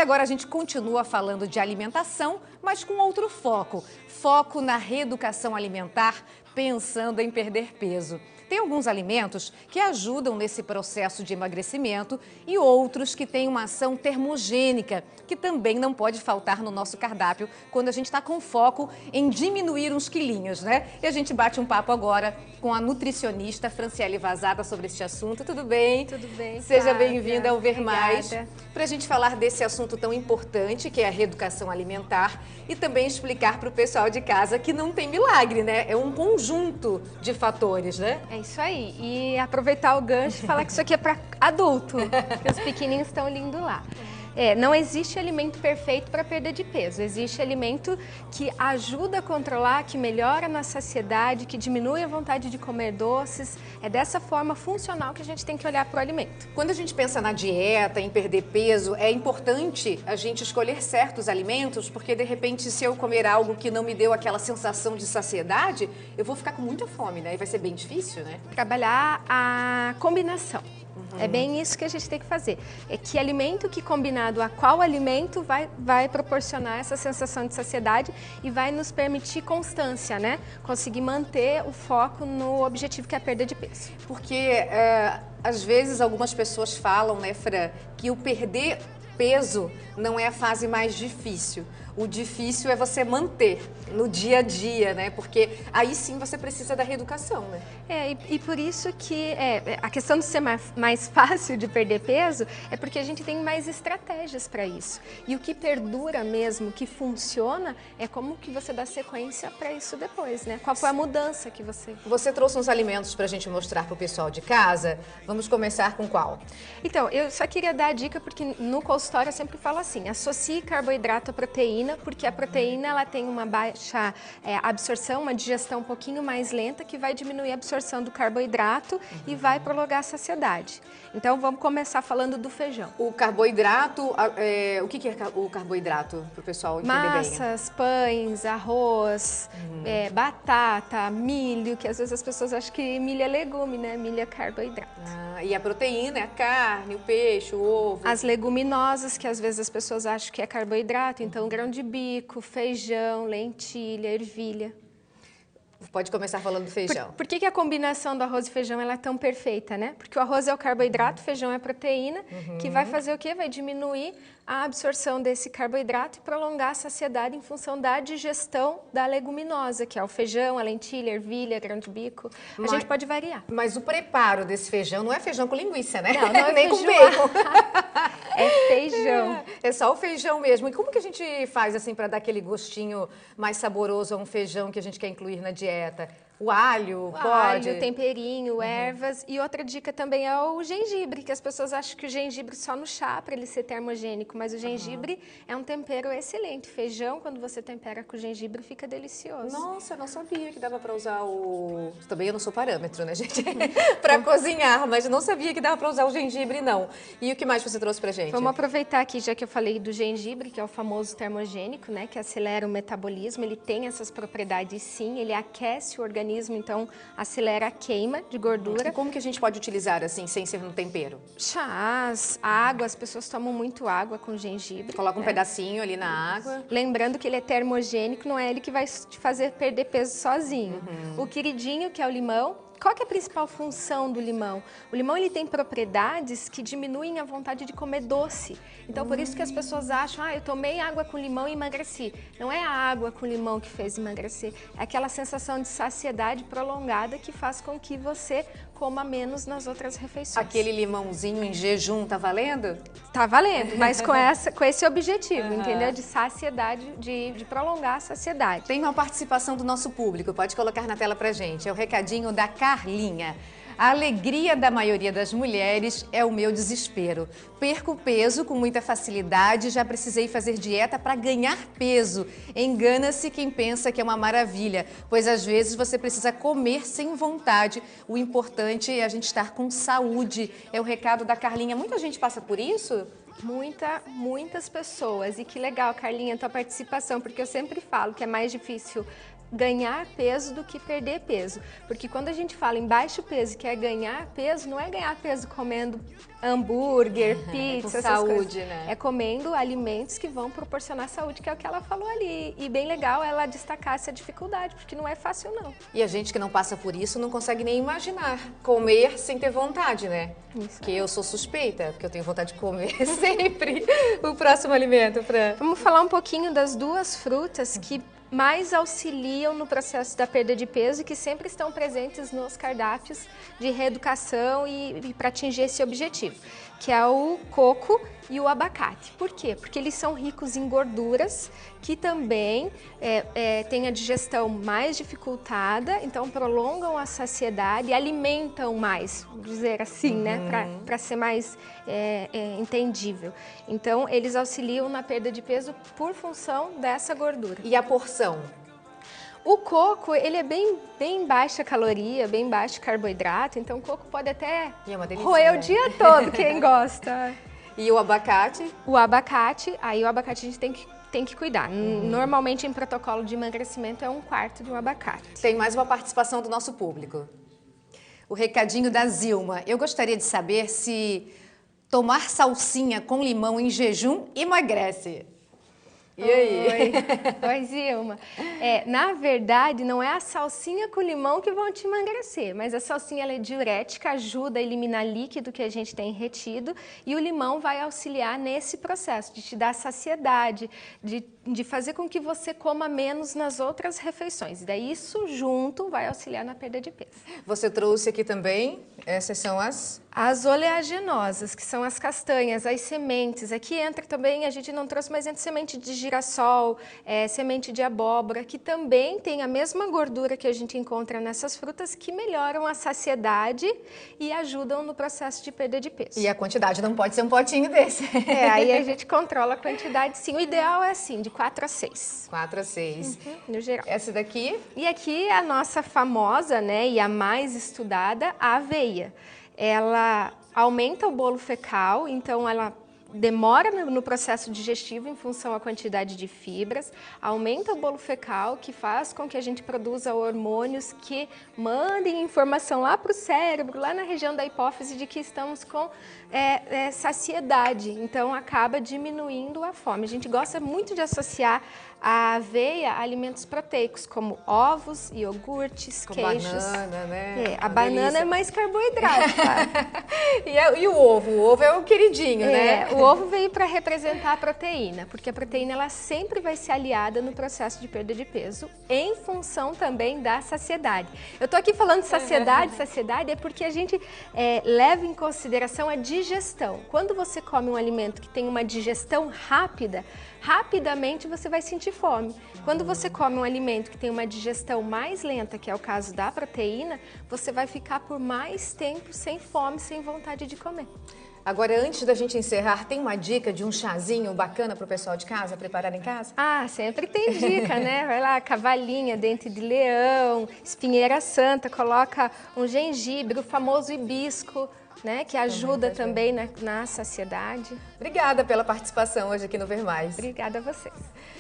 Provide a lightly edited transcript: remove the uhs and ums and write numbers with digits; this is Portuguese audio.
agora a gente continua falando de alimentação, mas com outro foco. Foco na reeducação alimentar, pensando em perder peso. Tem alguns alimentos que ajudam nesse processo de emagrecimento e outros que têm uma ação termogênica, que também não pode faltar no nosso cardápio quando a gente está com foco em diminuir uns quilinhos, né? E a gente bate um papo agora com a nutricionista Franciele Vazada sobre este assunto. Tudo bem? Tudo bem. Seja bem-vinda ao Ver Mais, Obrigada. para a gente falar desse assunto tão importante que é a reeducação alimentar e também explicar para o pessoal de casa que não tem milagre, né? É um conjunto de fatores, né? É isso aí. E aproveitar o gancho e falar que isso aqui é para adulto, que os pequenininhos estão lindos lá. Não existe alimento perfeito para perda de peso. Existe alimento que ajuda a controlar, que melhora na saciedade, que diminui a vontade de comer doces. É dessa forma funcional que a gente tem que olhar para o alimento. Quando a gente pensa na dieta, em perder peso, é importante a gente escolher certos alimentos, porque de repente se eu comer algo que não me deu aquela sensação de saciedade, eu vou ficar com muita fome, né? E vai ser bem difícil, né? Trabalhar a combinação. É bem isso que a gente tem que fazer. É que alimento que combinado a qual alimento vai proporcionar essa sensação de saciedade e vai nos permitir constância, né? Conseguir manter o foco no objetivo que é a perda de peso. Porque às vezes algumas pessoas falam, né, Fran, que o perder peso não é a fase mais difícil. O difícil é você manter no dia a dia, né? Porque aí sim você precisa da reeducação, né? E por isso que a questão de ser mais fácil de perder peso é porque a gente tem mais estratégias para isso. E o que perdura mesmo, o que funciona, é como que você dá sequência para isso depois, né? Qual foi a mudança que você... Você trouxe uns alimentos para a gente mostrar para o pessoal de casa. Vamos começar com qual? Então, eu só queria dar a dica, porque no consultório eu sempre falo assim, associe carboidrato à proteína, porque a proteína ela tem uma baixa absorção, uma digestão um pouquinho mais lenta, que vai diminuir a absorção do carboidrato e vai prolongar a saciedade. Então vamos começar falando do feijão. O carboidrato, o que é o carboidrato, para o pessoal entender bem? Massas, pães, arroz, batata, milho, que às vezes as pessoas acham que milho é legume, né? Milho é carboidrato. E a proteína é a carne, o peixe, o ovo. As leguminosas, que às vezes as pessoas acham que é carboidrato, então grão de bico, feijão, lentilha, ervilha. Pode começar falando do feijão. Por que a combinação do arroz e feijão ela é tão perfeita, né? Porque o arroz é o carboidrato, o feijão é a proteína, que vai fazer o quê? Vai diminuir a absorção desse carboidrato e prolongar a saciedade em função da digestão da leguminosa, que é o feijão, a lentilha, a ervilha, grão de bico. A gente pode variar. Mas o preparo desse feijão não é feijão com linguiça, né? Não é nem feijão. com bacon. É feijão. É só o feijão mesmo. E como que a gente faz assim para dar aquele gostinho mais saboroso a um feijão que a gente quer incluir na dieta? O alho, pode? Alho, temperinho, ervas. E outra dica também é o gengibre, que as pessoas acham que o gengibre só no chá para ele ser termogênico, mas o gengibre é um tempero excelente. Feijão, quando você tempera com gengibre, fica delicioso. Nossa, eu não sabia que dava para usar o... Também eu não sou parâmetro, né, gente? Para cozinhar, mas eu não sabia que dava para usar o gengibre, não. E o que mais você trouxe pra gente? Vamos aproveitar aqui, já que eu falei do gengibre, que é o famoso termogênico, né, que acelera o metabolismo. Ele tem essas propriedades, sim. Ele aquece o organismo, então acelera a queima de gordura. E como que a gente pode utilizar assim, sem ser no tempero? Chás, água, as pessoas tomam muito água com gengibre. Coloca um pedacinho ali na água. Lembrando que ele é termogênico, não é ele que vai te fazer perder peso sozinho. O queridinho, que é o limão. Qual que é a principal função do limão? O limão ele tem propriedades que diminuem a vontade de comer doce. Então, por isso que as pessoas acham, eu tomei água com limão e emagreci. Não é a água com limão que fez emagrecer, é aquela sensação de saciedade prolongada que faz com que você coma menos nas outras refeições. Aquele limãozinho em jejum, tá valendo? Tá valendo, mas com esse objetivo, entendeu? De saciedade, de prolongar a saciedade. Tem uma participação do nosso público, pode colocar na tela pra gente. É o recadinho da Carlinha. A alegria da maioria das mulheres é o meu desespero. Perco peso com muita facilidade, já precisei fazer dieta para ganhar peso. Engana-se quem pensa que é uma maravilha, pois às vezes você precisa comer sem vontade. O importante é a gente estar com saúde. É o recado da Carlinha. Muita gente passa por isso? Muitas pessoas. E que legal, Carlinha, a tua participação, porque eu sempre falo que é mais difícil ganhar peso do que perder peso. Porque quando a gente fala em baixo peso e quer ganhar peso, não é ganhar peso comendo hambúrguer, pizza, essas saúde, coisas. né? É comendo alimentos que vão proporcionar saúde, que é o que ela falou ali. E bem legal ela destacar essa dificuldade, porque não é fácil não. E a gente que não passa por isso não consegue nem imaginar comer sem ter vontade, né? Isso. Porque eu sou suspeita, porque eu tenho vontade de comer sempre. O próximo alimento, Fran. Vamos falar um pouquinho das duas frutas que mais auxiliam no processo da perda de peso e que sempre estão presentes nos cardápios de reeducação e para atingir esse objetivo, que é o coco e o abacate. Por quê? Porque eles são ricos em gorduras, que também têm a digestão mais dificultada, então prolongam a saciedade e alimentam mais, vamos dizer assim, né? Para ser mais entendível. Então, eles auxiliam na perda de peso por função dessa gordura. E a porção? O coco, ele é bem baixa caloria, bem baixo carboidrato, então o coco pode até E é uma delícia, roer né? o dia todo, quem gosta. E o abacate? O abacate a gente tem que cuidar. Normalmente em protocolo de emagrecimento é 1/4 de um abacate. Tem mais uma participação do nosso público. O recadinho da Zilma. Eu gostaria de saber se tomar salsinha com limão em jejum emagrece. E aí? Oi, Zilma. Na verdade, não é a salsinha com limão que vão te emagrecer, mas a salsinha ela é diurética, ajuda a eliminar líquido que a gente tem retido e o limão vai auxiliar nesse processo de te dar saciedade, de fazer com que você coma menos nas outras refeições. E daí isso junto vai auxiliar na perda de peso. Você trouxe aqui também, essas são as oleaginosas, que são as castanhas, as sementes. Aqui entra também, a gente não trouxe, mas entra semente de girassol, semente de abóbora, que também tem a mesma gordura que a gente encontra nessas frutas, que melhoram a saciedade e ajudam no processo de perda de peso. E a quantidade não pode ser um potinho desse. Aí a gente controla a quantidade, sim. O ideal é assim, de 4 a 6. 4 a 6. No geral. Essa daqui? E aqui a nossa famosa, né, e a mais estudada, a aveia. Ela aumenta o bolo fecal, então ela demora no processo digestivo em função da quantidade de fibras, aumenta o bolo fecal, que faz com que a gente produza hormônios que mandem informação lá para o cérebro, lá na região da hipófise, de que estamos com saciedade, então acaba diminuindo a fome. A gente gosta muito de associar a aveia a alimentos proteicos, como ovos, iogurtes, com queijos. Banana, né? A banana é mais carboidrato, claro. E o ovo? O ovo é o queridinho, né? O ovo veio para representar a proteína, porque a proteína ela sempre vai ser aliada no processo de perda de peso, em função também da saciedade. Eu tô aqui falando de saciedade é porque a gente leva em consideração a digestão. Quando você come um alimento que tem uma digestão rápida, rapidamente você vai sentir fome. Quando você come um alimento que tem uma digestão mais lenta, que é o caso da proteína, você vai ficar por mais tempo sem fome, sem vontade de comer. Agora, antes da gente encerrar, tem uma dica de um chazinho bacana para o pessoal de casa, preparar em casa? Ah, sempre tem dica, né? Vai lá, cavalinha, dente de leão, espinheira santa, coloca um gengibre, o famoso hibisco, né? Que ajuda também na saciedade. Obrigada pela participação hoje aqui no Ver Mais. Obrigada a vocês.